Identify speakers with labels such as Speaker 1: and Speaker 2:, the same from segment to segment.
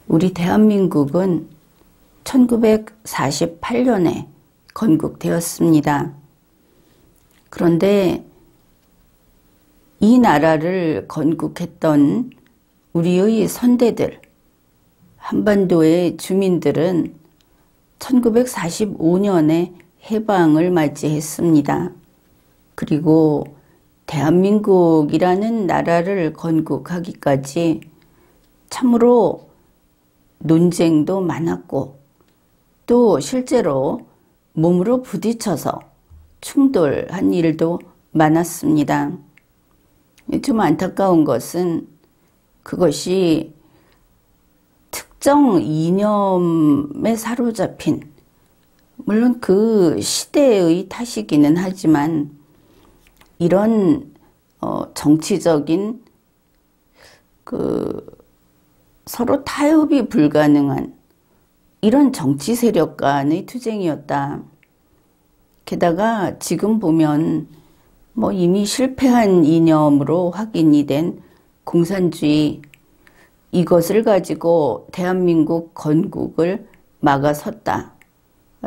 Speaker 1: 우리 대한민국은 1948년에 건국되었습니다. 그런데 이 나라를 건국했던 우리의 선대들, 한반도의 주민들은 1945년에 해방을 맞이했습니다. 그리고 대한민국이라는 나라를 건국하기까지 참으로 논쟁도 많았고 또 실제로 몸으로 부딪혀서 충돌한 일도 많았습니다. 좀 안타까운 것은 그것이 특정 이념에 사로잡힌, 물론 그 시대의 탓이기는 하지만 이런 정치적인 서로 타협이 불가능한 이런 정치 세력 간의 투쟁이었다. 게다가 지금 보면 이미 실패한 이념으로 확인이 된 공산주의, 이것을 가지고 대한민국 건국을 막아섰다.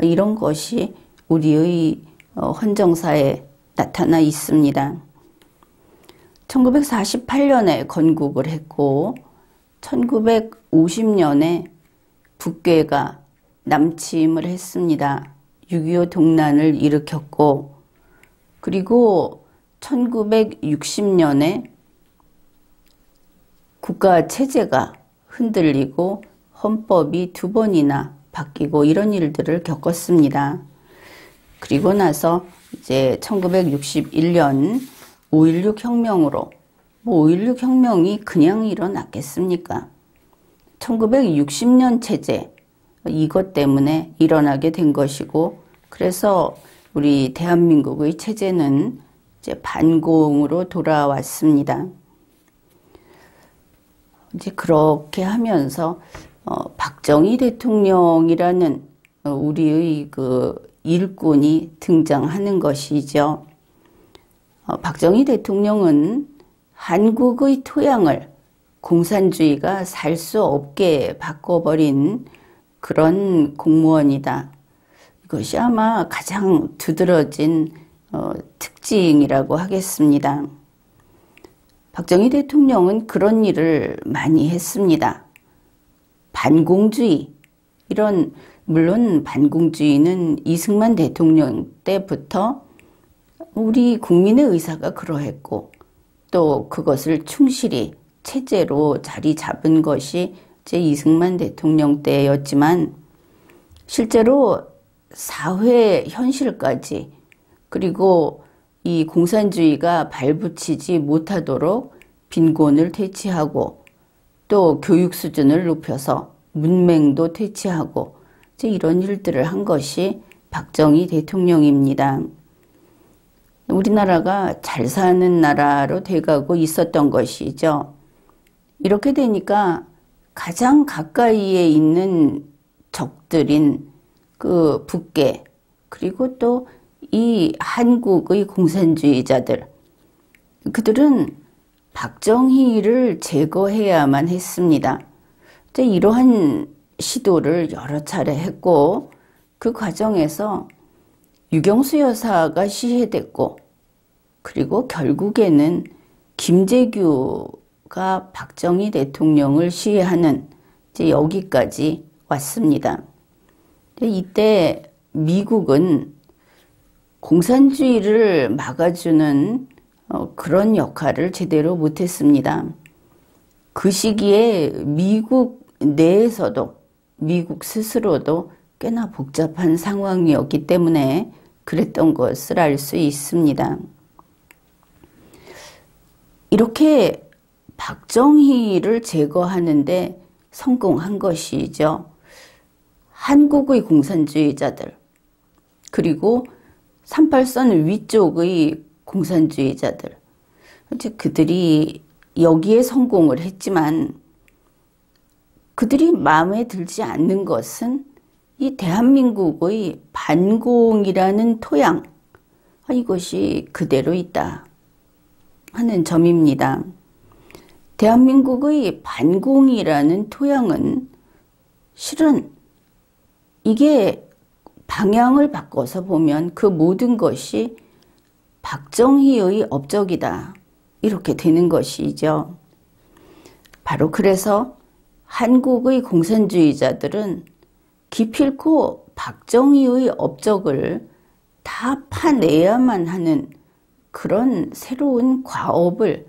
Speaker 1: 이런 것이 우리의 헌정사에 나타나 있습니다. 1948년에 건국을 했고 1950년에 북괴가 남침을 했습니다. 6.25 동란을 일으켰고 그리고 1960년에 국가 체제가 흔들리고 헌법이 2번이나 바뀌고 이런 일들을 겪었습니다. 그리고 나서 이제 1961년 5.16 혁명으로 5.16 혁명이 그냥 일어났겠습니까? 1960년 체제, 이것 때문에 일어나게 된 것이고 그래서 우리 대한민국의 체제는 이제 반공으로 돌아왔습니다. 이제 그렇게 하면서 박정희 대통령이라는 우리의 일꾼이 등장하는 것이죠. 박정희 대통령은 한국의 토양을 공산주의가 살 수 없게 바꿔버린 그런 공무원이다. 이것이 아마 가장 두드러진 특징이라고 하겠습니다. 박정희 대통령은 그런 일을 많이 했습니다. 반공주의, 물론 반공주의는 이승만 대통령 때부터 우리 국민의 의사가 그러했고 또 그것을 충실히 체제로 자리 잡은 것이 제 이승만 대통령 때였지만 실제로 사회 현실까지 그리고 이 공산주의가 발붙이지 못하도록 빈곤을 퇴치하고 또 교육 수준을 높여서 문맹도 퇴치하고 이제 이런 일들을 한 것이 박정희 대통령입니다. 우리나라가 잘 사는 나라로 돼가고 있었던 것이죠. 이렇게 되니까 가장 가까이에 있는 적들인 그 북괴 그리고 또 이 한국의 공산주의자들, 그들은 박정희를 제거해야만 했습니다. 이러한 시도를 여러 차례 했고 그 과정에서 유경수 여사가 시해됐고 그리고 결국에는 김재규가 박정희 대통령을 시해하는 여기까지 왔습니다. 이때 미국은 공산주의를 막아주는 그런 역할을 제대로 못했습니다. 그 시기에 미국 내에서도 미국 스스로도 꽤나 복잡한 상황이었기 때문에 그랬던 것을 알 수 있습니다. 이렇게 박정희를 제거하는데 성공한 것이죠. 한국의 공산주의자들 그리고 38선 위쪽의 공산주의자들, 그들이 여기에 성공을 했지만 그들이 마음에 들지 않는 것은 이 대한민국의 반공이라는 토양, 이것이 그대로 있다 하는 점입니다. 대한민국의 반공이라는 토양은 실은 이게 방향을 바꿔서 보면 그 모든 것이 박정희의 업적이다. 이렇게 되는 것이죠. 바로 그래서 한국의 공산주의자들은 기필코 박정희의 업적을 다 파내야만 하는 그런 새로운 과업을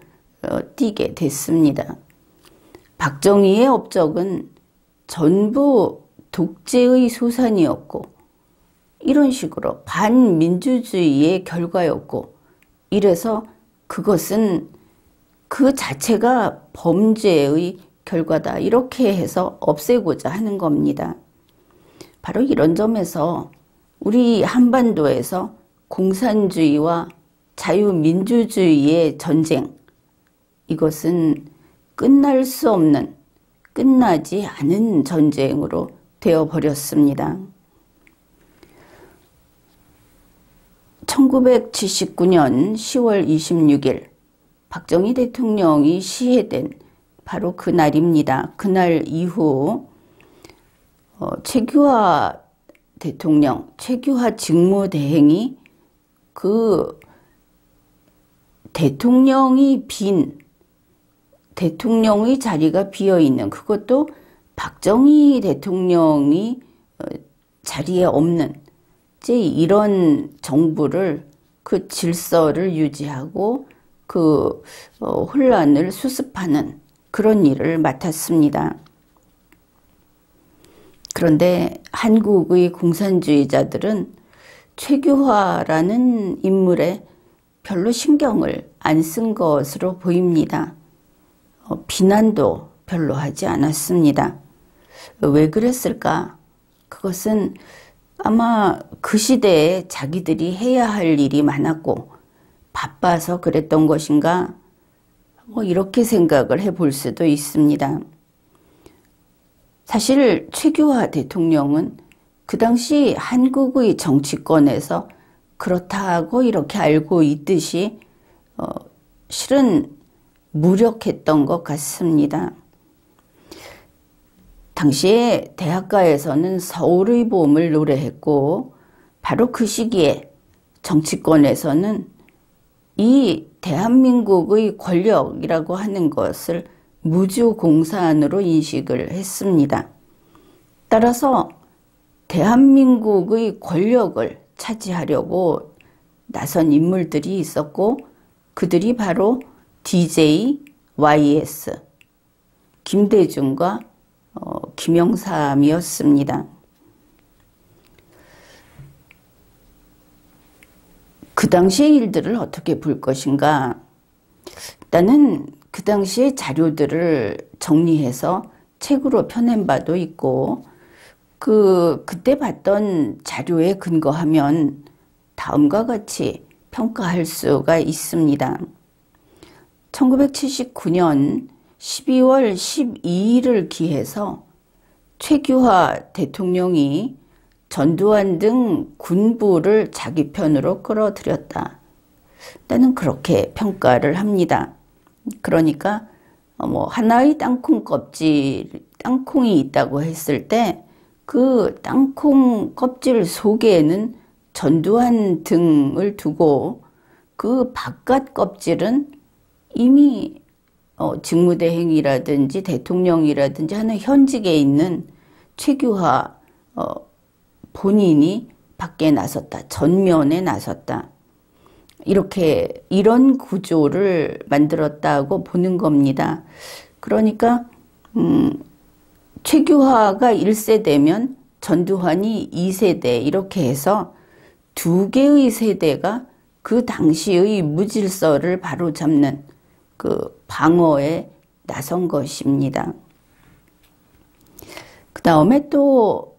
Speaker 1: 띠게 됐습니다. 박정희의 업적은 전부 독재의 소산이었고 이런 식으로 반민주주의의 결과였고 이래서 그것은 그 자체가 범죄의 결과다 이렇게 해서 없애고자 하는 겁니다. 바로 이런 점에서 우리 한반도에서 공산주의와 자유민주주의의 전쟁 이것은 끝날 수 없는 끝나지 않은 전쟁으로 되어버렸습니다. 1979년 10월 26일 박정희 대통령이 시해된 바로 그날입니다. 그날 이후 최규하 대통령, 최규하 직무대행이 그 대통령의 자리가 비어있는 그것도 박정희 대통령이 자리에 없는 이제 이런 정부를 그 질서를 유지하고 그 혼란을 수습하는 그런 일을 맡았습니다. 그런데 한국의 공산주의자들은 최규하라는 인물에 별로 신경을 안 쓴 것으로 보입니다. 비난도 별로 하지 않았습니다. 왜 그랬을까? 그것은 아마 그 시대에 자기들이 해야 할 일이 많았고 바빠서 그랬던 것인가? 이렇게 생각을 해볼 수도 있습니다. 사실 최규하 대통령은 그 당시 한국의 정치권에서 그렇다고 이렇게 알고 있듯이 실은 무력했던 것 같습니다. 당시에 대학가에서는 서울의 봄을 노래했고 바로 그 시기에 정치권에서는 이 대한민국의 권력이라고 하는 것을 무주공산으로 인식을 했습니다. 따라서 대한민국의 권력을 차지하려고 나선 인물들이 있었고 그들이 바로 DJ, YS, 김대중과 김영삼이었습니다. 그 당시의 일들을 어떻게 볼 것인가? 나는 그 당시의 자료들을 정리해서 책으로 펴낸 바도 있고 그때 봤던 자료에 근거하면 다음과 같이 평가할 수가 있습니다. 1979년 12월 12일을 기해서 최규하 대통령이 전두환 등 군부를 자기 편으로 끌어들였다. 나는 그렇게 평가를 합니다. 그러니까 하나의 땅콩 껍질, 땅콩이 있다고 했을 때 그 땅콩 껍질 속에는 전두환 등을 두고 그 바깥 껍질은 이미 직무대행이라든지 대통령이라든지 하는 현직에 있는 최규하 본인이 밖에 나섰다. 전면에 나섰다. 이런 구조를 만들었다고 보는 겁니다. 그러니까 최규하가 1세대면 전두환이 2세대 이렇게 해서 두 개의 세대가 그 당시의 무질서를 바로잡는 그 방어에 나선 것입니다. 그 다음에 또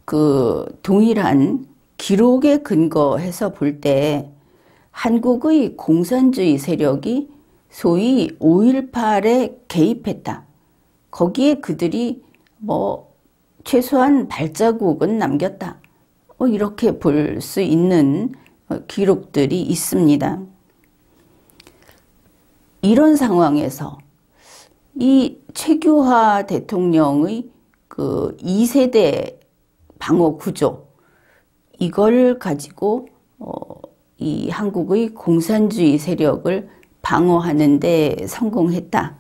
Speaker 1: 그 동일한 기록에 근거해서 볼 때 한국의 공산주의 세력이 소위 5.18에 개입했다. 거기에 그들이 최소한 발자국은 남겼다. 이렇게 볼 수 있는 기록들이 있습니다. 이런 상황에서 이 최규하 대통령의 그 2세대 방어 구조, 이걸 가지고 이 한국의 공산주의 세력을 방어하는 데 성공했다.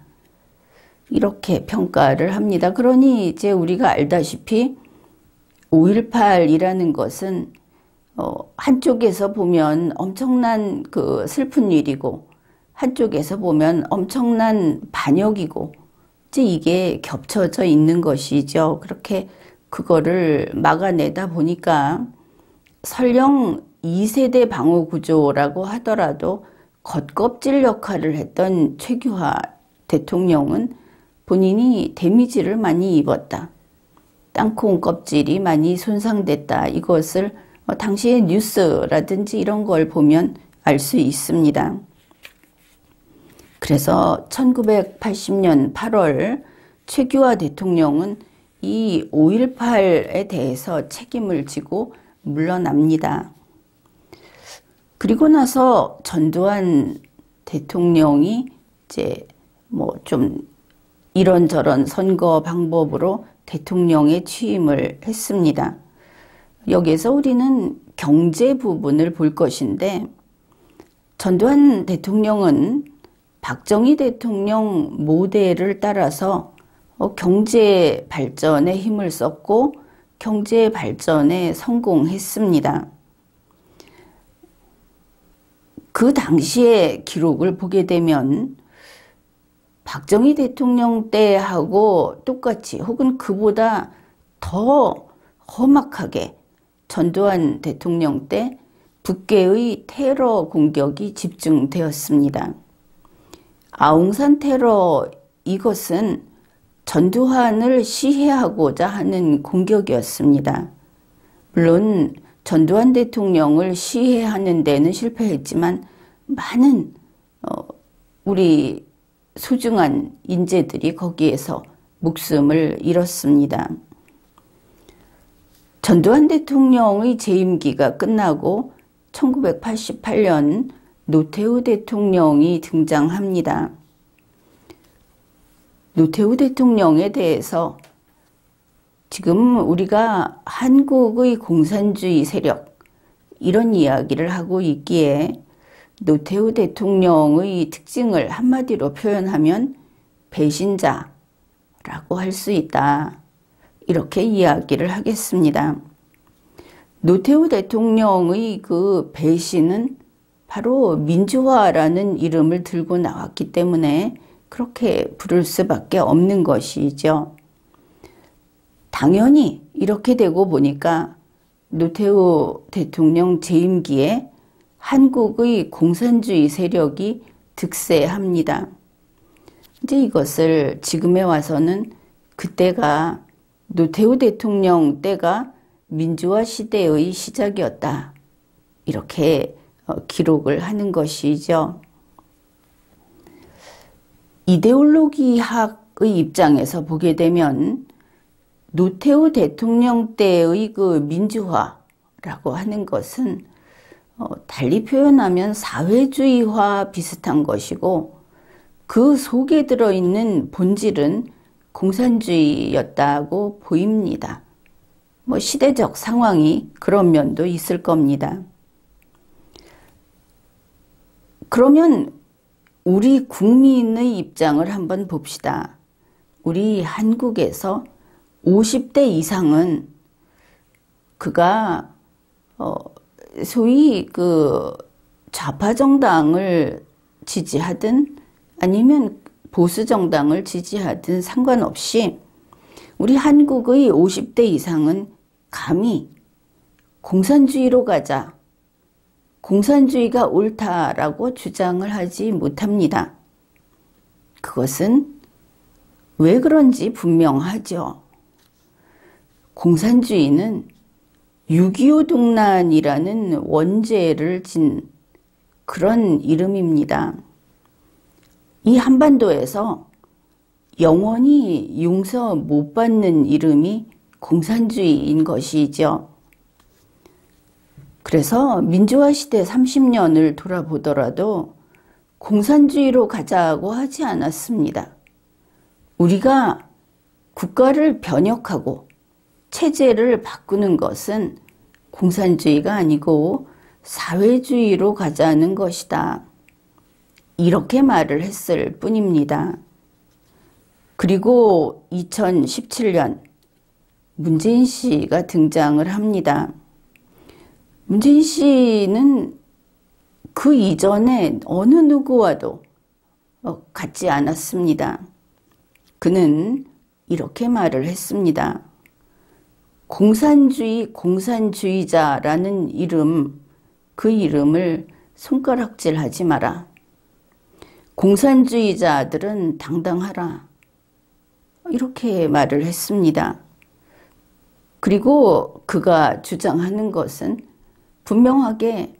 Speaker 1: 이렇게 평가를 합니다. 그러니 이제 우리가 알다시피 5.18이라는 것은 한쪽에서 보면 엄청난 그 슬픈 일이고 한쪽에서 보면 엄청난 반역이고 이제 이게 겹쳐져 있는 것이죠. 그렇게 그거를 막아내다 보니까 설령 2세대 방어 구조라고 하더라도 겉껍질 역할을 했던 최규하 대통령은 본인이 데미지를 많이 입었다. 땅콩 껍질이 많이 손상됐다. 이것을 당시의 뉴스라든지 이런 걸 보면 알 수 있습니다. 그래서 1980년 8월 최규하 대통령은 이 5.18에 대해서 책임을 지고 물러납니다. 그리고 나서 전두환 대통령이 이제 뭐 좀 이런저런 선거 방법으로 대통령에 취임을 했습니다. 여기에서 우리는 경제 부분을 볼 것인데 전두환 대통령은 박정희 대통령 모델을 따라서 경제 발전에 힘을 썼고 경제 발전에 성공했습니다. 그 당시의 기록을 보게 되면 박정희 대통령 때하고 똑같이 혹은 그보다 더 험악하게 전두환 대통령 때 북계의 테러 공격이 집중되었습니다. 아웅산 테러, 이것은 전두환을 시해하고자 하는 공격이었습니다. 물론 전두환 대통령을 시해하는 데는 실패했지만 많은 우리 소중한 인재들이 거기에서 목숨을 잃었습니다. 전두환 대통령의 재임기가 끝나고 1988년 노태우 대통령이 등장합니다. 노태우 대통령에 대해서 지금 우리가 한국의 공산주의 세력 이런 이야기를 하고 있기에 노태우 대통령의 특징을 한마디로 표현하면 배신자라고 할 수 있다. 이렇게 이야기를 하겠습니다. 노태우 대통령의 그 배신은 바로 민주화라는 이름을 들고 나왔기 때문에 그렇게 부를 수밖에 없는 것이죠. 당연히 이렇게 되고 보니까 노태우 대통령 재임기에 한국의 공산주의 세력이 득세합니다. 이제 이것을 지금에 와서는 그때가 노태우 대통령 때가 민주화 시대의 시작이었다. 이렇게 기록을 하는 것이죠. 이데올로기학의 입장에서 보게 되면 노태우 대통령 때의 그 민주화라고 하는 것은 달리 표현하면 사회주의와 비슷한 것이고 그 속에 들어있는 본질은 공산주의였다고 보입니다. 뭐 시대적 상황이 그런 면도 있을 겁니다. 그러면 우리 국민의 입장을 한번 봅시다. 우리 한국에서 50대 이상은 그가 소위 그 좌파 정당을 지지하든 아니면 보수 정당을 지지하든 상관없이 우리 한국의 50대 이상은 감히 공산주의로 가자, 공산주의가 옳다라고 주장을 하지 못합니다. 그것은 왜 그런지 분명하죠. 공산주의는 6.25 동란이라는 원죄를 진 그런 이름입니다. 이 한반도에서 영원히 용서 못 받는 이름이 공산주의인 것이죠. 그래서 민주화 시대 30년을 돌아보더라도 공산주의로 가자고 하지 않았습니다. 우리가 국가를 변혁하고 체제를 바꾸는 것은 공산주의가 아니고 사회주의로 가자는 것이다. 이렇게 말을 했을 뿐입니다. 그리고 2017년 문재인 씨가 등장을 합니다. 문재인 씨는 그 이전에 어느 누구와도 같지 않았습니다. 그는 이렇게 말을 했습니다. 공산주의자라는 이름, 그 이름을 손가락질하지 마라. 공산주의자들은 당당하라. 이렇게 말을 했습니다. 그리고 그가 주장하는 것은 분명하게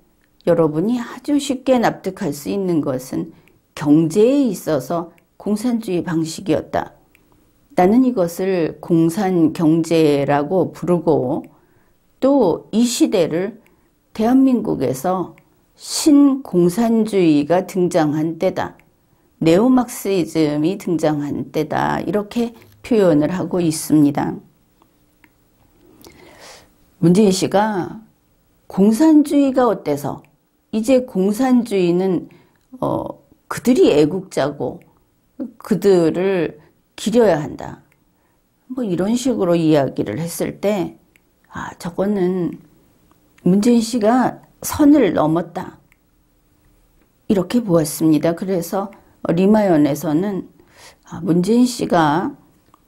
Speaker 1: 여러분이 아주 쉽게 납득할 수 있는 것은 경제에 있어서 공산주의 방식이었다. 나는 이것을 공산경제라고 부르고 또 이 시대를 대한민국에서 신공산주의가 등장한 때다. 네오막시즘이 등장한 때다. 이렇게 표현을 하고 있습니다. 문재인 씨가 공산주의가 어때서 이제 공산주의는 그들이 애국자고 그들을 기려야 한다. 뭐 이런 식으로 이야기를 했을 때 저거는 문재인 씨가 선을 넘었다. 이렇게 보았습니다. 그래서 리마연에서는 문재인 씨가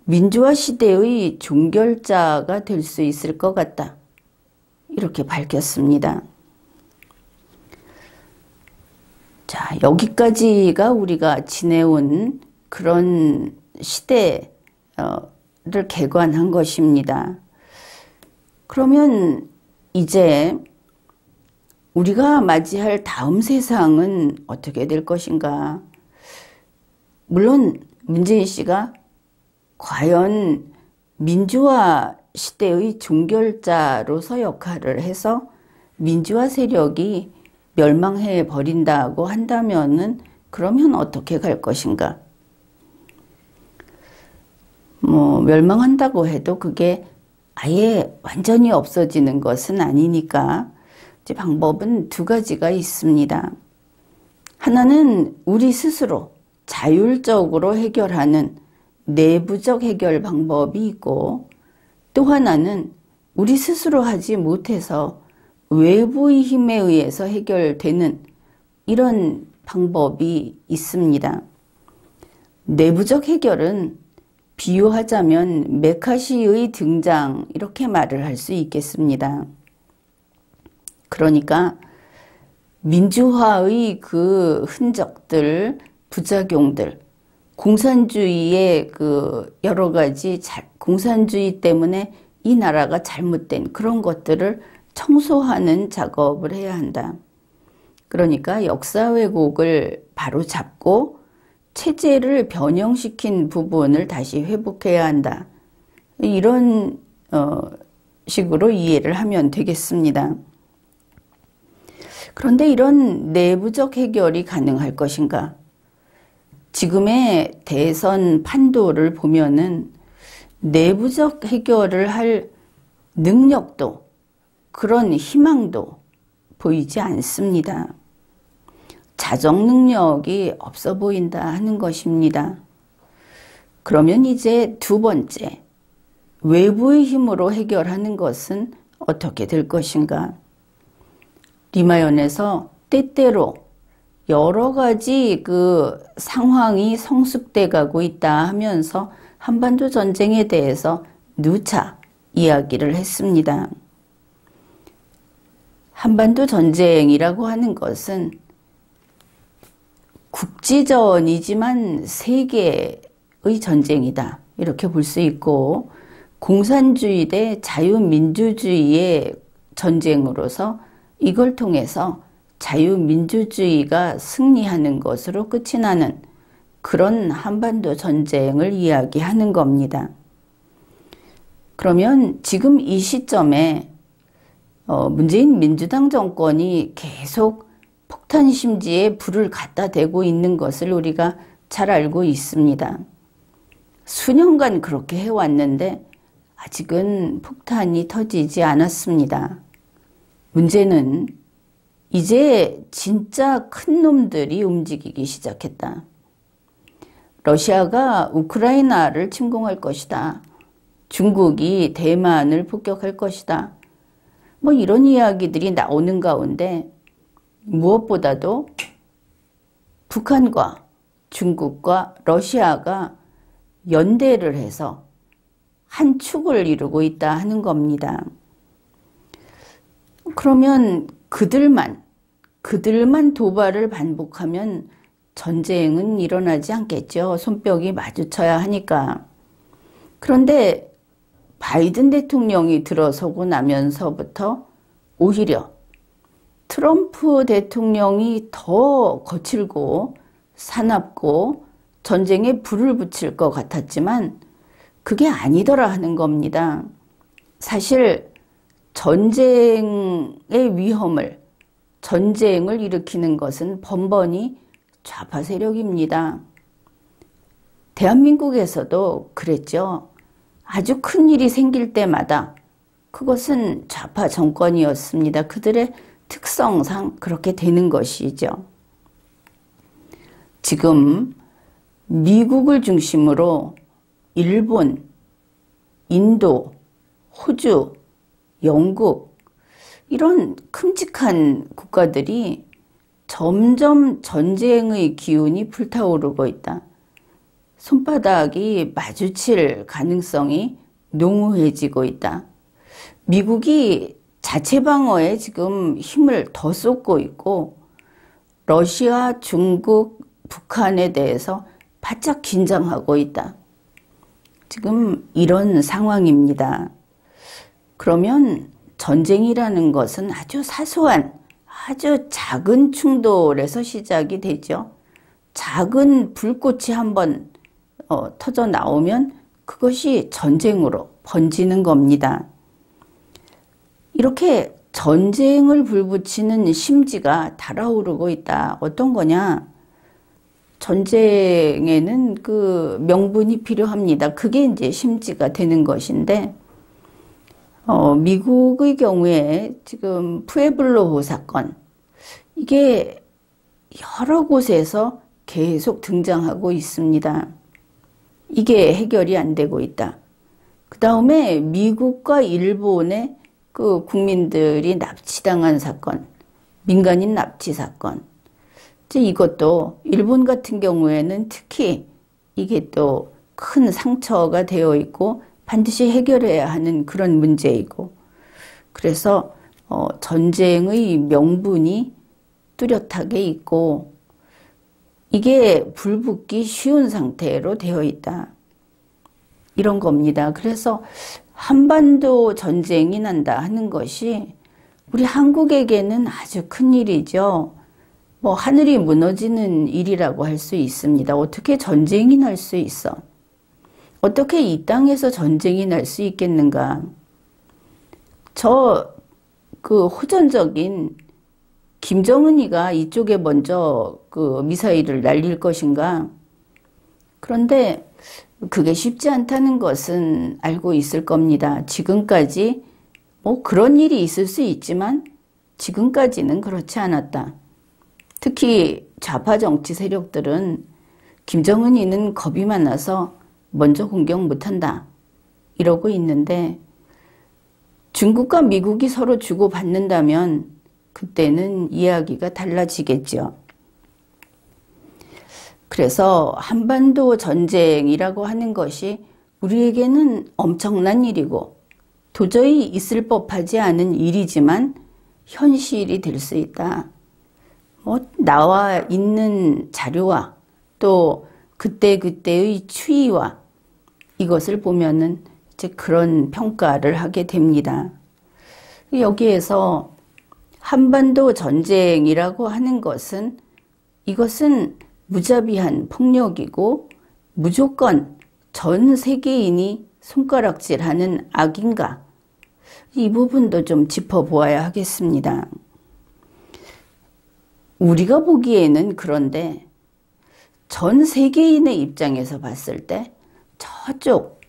Speaker 1: 민주화 시대의 종결자가 될 수 있을 것 같다. 이렇게 밝혔습니다. 자, 여기까지가 우리가 지내온 그런 시대를 개관한 것입니다. 그러면 이제 우리가 맞이할 다음 세상은 어떻게 될 것인가? 물론 문재인 씨가 과연 민주화 시대의 종결자로서 역할을 해서 민주화 세력이 멸망해 버린다고 한다면은 그러면 어떻게 갈 것인가? 멸망한다고 해도 그게 아예 완전히 없어지는 것은 아니니까 이제 방법은 두 가지가 있습니다. 하나는 우리 스스로 자율적으로 해결하는 내부적 해결 방법이 있고 또 하나는 우리 스스로 하지 못해서 외부의 힘에 의해서 해결되는 이런 방법이 있습니다. 내부적 해결은 비유하자면 메카시의 등장 이렇게 말을 할 수 있겠습니다. 그러니까 민주화의 그 흔적들, 부작용들, 공산주의의 그 여러 가지 공산주의 때문에 이 나라가 잘못된 그런 것들을 청소하는 작업을 해야 한다. 그러니까 역사 왜곡을 바로 잡고 체제를 변형시킨 부분을 다시 회복해야 한다. 이런 식으로 이해를 하면 되겠습니다. 그런데 이런 내부적 해결이 가능할 것인가? 지금의 대선 판도를 보면은 내부적 해결을 할 능력도 그런 희망도 보이지 않습니다. 자정 능력이 없어 보인다 하는 것입니다. 그러면 이제 두 번째, 외부의 힘으로 해결하는 것은 어떻게 될 것인가? 리마연에서 때때로 여러 가지 그 상황이 성숙돼 가고 있다 하면서 한반도 전쟁에 대해서 누차 이야기를 했습니다. 한반도 전쟁이라고 하는 것은 국지전이지만 세계의 전쟁이다. 이렇게 볼 수 있고 공산주의 대 자유민주주의의 전쟁으로서 이걸 통해서 자유민주주의가 승리하는 것으로 끝이 나는 그런 한반도 전쟁을 이야기하는 겁니다. 그러면 지금 이 시점에 문재인 민주당 정권이 계속 폭탄 심지에 불을 갖다 대고 있는 것을 우리가 잘 알고 있습니다. 수년간 그렇게 해왔는데 아직은 폭탄이 터지지 않았습니다. 문제는 이제 진짜 큰 놈들이 움직이기 시작했다. 러시아가 우크라이나를 침공할 것이다. 중국이 대만을 폭격할 것이다. 뭐 이런 이야기들이 나오는 가운데 무엇보다도 북한과 중국과 러시아가 연대를 해서 한 축을 이루고 있다 하는 겁니다. 그러면 그들만 도발을 반복하면 전쟁은 일어나지 않겠죠. 손뼉이 마주쳐야 하니까. 그런데 바이든 대통령이 들어서고 나면서부터 오히려 트럼프 대통령이 더 거칠고 사납고 전쟁에 불을 붙일 것 같았지만 그게 아니더라 하는 겁니다. 사실 전쟁의 위험을, 전쟁을 일으키는 것은 번번이 좌파 세력입니다. 대한민국에서도 그랬죠. 아주 큰 일이 생길 때마다 그것은 좌파 정권이었습니다. 그들의 특성상 그렇게 되는 것이죠. 지금 미국을 중심으로 일본, 인도, 호주, 영국 이런 큼직한 국가들이 점점 전쟁의 기운이 불타오르고 있다. 손바닥이 마주칠 가능성이 농후해지고 있다. 미국이 자체 방어에 지금 힘을 더 쏟고 있고 러시아, 중국, 북한에 대해서 바짝 긴장하고 있다. 지금 이런 상황입니다. 그러면 전쟁이라는 것은 아주 사소한, 아주 작은 충돌에서 시작이 되죠. 작은 불꽃이 한번 터져 나오면 그것이 전쟁으로 번지는 겁니다. 이렇게 전쟁을 불붙이는 심지가 달아오르고 있다. 어떤 거냐? 전쟁에는 그 명분이 필요합니다. 그게 이제 심지가 되는 것인데, 미국의 경우에 지금 푸에블로호 사건, 이게 여러 곳에서 계속 등장하고 있습니다. 이게 해결이 안 되고 있다. 그 다음에 미국과 일본의 그 국민들이 납치당한 사건, 민간인 납치 사건. 이것도 일본 같은 경우에는 특히 이게 또 큰 상처가 되어 있고 반드시 해결해야 하는 그런 문제이고, 그래서 전쟁의 명분이 뚜렷하게 있고 이게 불붙기 쉬운 상태로 되어 있다. 이런 겁니다. 그래서 한반도 전쟁이 난다 하는 것이 우리 한국에게는 아주 큰 일이죠. 뭐 하늘이 무너지는 일이라고 할 수 있습니다. 어떻게 전쟁이 날 수 있어? 어떻게 이 땅에서 전쟁이 날 수 있겠는가? 그 호전적인 김정은이가 이쪽에 먼저 그 미사일을 날릴 것인가? 그런데 그게 쉽지 않다는 것은 알고 있을 겁니다. 지금까지 뭐 그런 일이 있을 수 있지만 지금까지는 그렇지 않았다. 특히 좌파 정치 세력들은 김정은이는 겁이 많아서 먼저 공격 못한다. 이러고 있는데 중국과 미국이 서로 주고받는다면 그때는 이야기가 달라지겠죠. 그래서 한반도 전쟁이라고 하는 것이 우리에게는 엄청난 일이고 도저히 있을 법하지 않은 일이지만 현실이 될 수 있다. 나와 있는 자료와 또 그때그때의 추이와 이것을 보면은 이제 그런 평가를 하게 됩니다. 여기에서 한반도 전쟁이라고 하는 것은 이것은 무자비한 폭력이고 무조건 전 세계인이 손가락질하는 악인가? 이 부분도 좀 짚어보아야 하겠습니다. 우리가 보기에는 그런데 전 세계인의 입장에서 봤을 때 저쪽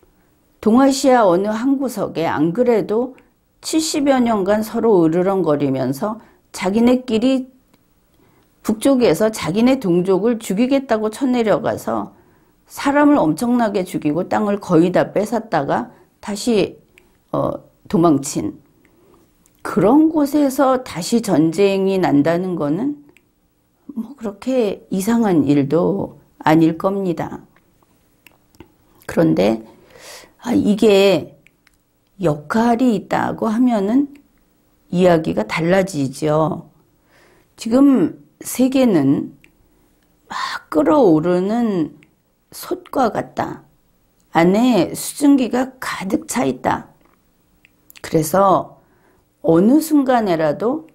Speaker 1: 동아시아 어느 한 구석에 안 그래도 70여 년간 서로 으르렁거리면서 자기네끼리 북쪽에서 자기네 동족을 죽이겠다고 쳐내려가서 사람을 엄청나게 죽이고 땅을 거의 다 뺏었다가 다시 도망친 그런 곳에서 다시 전쟁이 난다는 거는 뭐 그렇게 이상한 일도 아닐 겁니다. 그런데 이게 역할이 있다고 하면은 이야기가 달라지죠. 지금 세계는 막 끓어오르는 솥과 같다. 안에 수증기가 가득 차 있다. 그래서 어느 순간에라도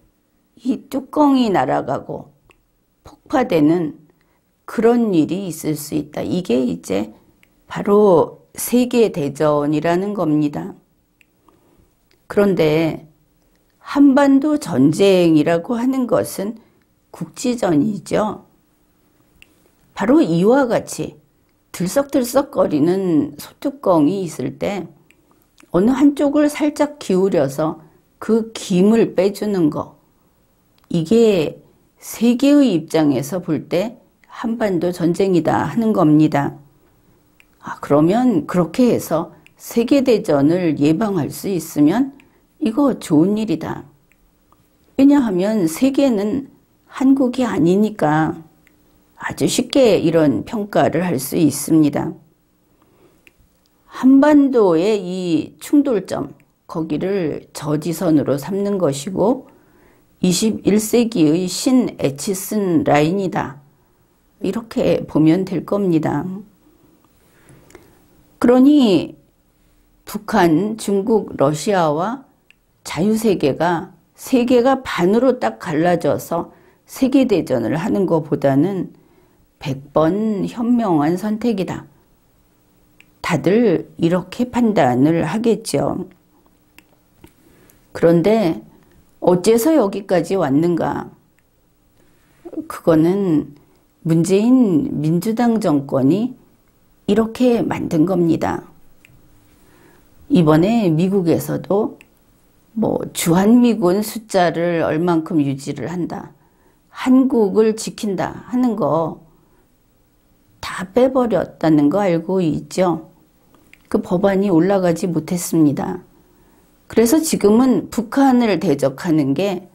Speaker 1: 이 뚜껑이 날아가고 폭파되는 그런 일이 있을 수 있다. 이게 이제 바로 세계대전이라는 겁니다. 그런데 한반도 전쟁이라고 하는 것은 국지전이죠. 바로 이와 같이 들썩들썩거리는 소뚜껑이 있을 때 어느 한쪽을 살짝 기울여서 그 김을 빼주는 거, 이게 세계의 입장에서 볼 때 한반도 전쟁이다 하는 겁니다. 그러면 그렇게 해서 세계대전을 예방할 수 있으면 이거 좋은 일이다. 왜냐하면 세계는 한국이 아니니까 아주 쉽게 이런 평가를 할 수 있습니다. 한반도의 이 충돌점, 거기를 저지선으로 삼는 것이고 21세기의 신에치슨 라인이다. 이렇게 보면 될 겁니다. 그러니 북한, 중국, 러시아와 자유세계가 세계가 반으로 딱 갈라져서 세계대전을 하는 것보다는 100번 현명한 선택이다. 다들 이렇게 판단을 하겠죠. 그런데 어째서 여기까지 왔는가? 그거는 문재인 민주당 정권이 이렇게 만든 겁니다. 이번에 미국에서도 주한미군 숫자를 얼만큼 유지를 한다. 한국을 지킨다 하는 거 다 빼버렸다는 거 알고 있죠? 그 법안이 올라가지 못했습니다. 그래서 지금은 북한을 대적하는 게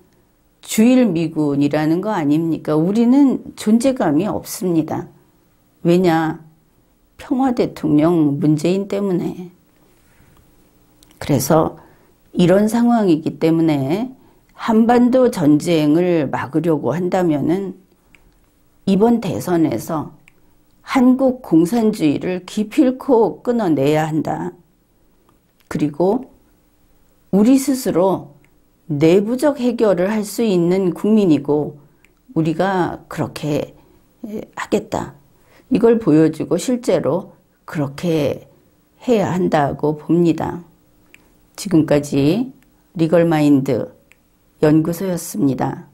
Speaker 1: 주일미군이라는 거 아닙니까? 우리는 존재감이 없습니다. 왜냐? 평화대통령 문재인 때문에. 그래서 이런 상황이기 때문에 한반도 전쟁을 막으려고 한다면은 이번 대선에서 한국 공산주의를 기필코 끊어내야 한다. 그리고 우리 스스로 내부적 해결을 할 수 있는 국민이고 우리가 그렇게 하겠다. 이걸 보여주고 실제로 그렇게 해야 한다고 봅니다. 지금까지 리걸마인드 연구소였습니다.